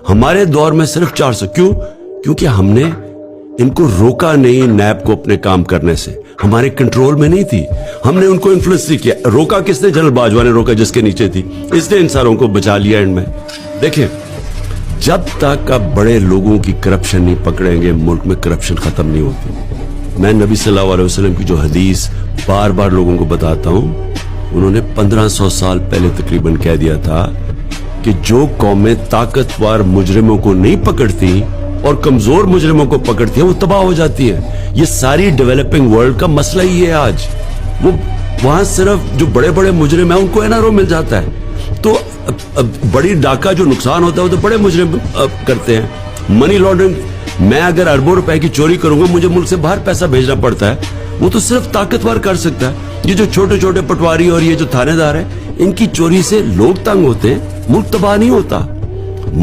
ہمارے دور میں صرف 400. کیوں؟ کیونکہ ہم نے ان کو روکا نہیں نیب کو اپنے کام کرنے سے, ہمارے کنٹرول میں نہیں تھی, ہم نے ان کو انفلوئنس نہیں کیا. روکا کس نے؟ جنرل باجوہ نے روکا جس کے نیچے تھی, اس نے ان ساروں کو بچا لیا اینڈ میں. دیکھیں جب تک اب بڑے لوگوں کی کرپشن نہیں پکڑیں گے ملک میں کرپشن ختم نہیں ہوتی. میں نبی صلی اللہ علیہ وسلم کی جو حدیث بار بار لوگوں کو بتاتا ہوں, انہوں نے 1500 سال پہلے تقریباً کہہ دیا تھا کہ جو قومیں طاقتور مجرموں کو نہیں پکڑتی اور کمزور مجرموں کو پکڑتی ہیں وہ تباہ ہو جاتی ہیں. یہ ساری ڈیولپنگ ورلڈ کا مسئلہ ہی ہے آج. وہ وہاں صرف جو بڑے بڑے مجرم ہیں ان کو NRO مل جاتا ہے, تو بڑی ڈاکہ جو نقصان ہوتا ہے وہ تو بڑے مجرم کرتے ہیں. منی لانڈرنگ, میں اگر اربوں روپے کی چوری کروں گا مجھے ملک سے باہر پیسہ بھیجنا پڑتا ہے, وہ تو صرف طاقتور کر سکتا ہے. یہ جو چھوٹے چھوٹے پٹواری اور یہ جو تھانے دار ہیں ان کی چوری سے لوگ تنگ ہوتے ہیں, ملک تباہ نہیں ہوتا.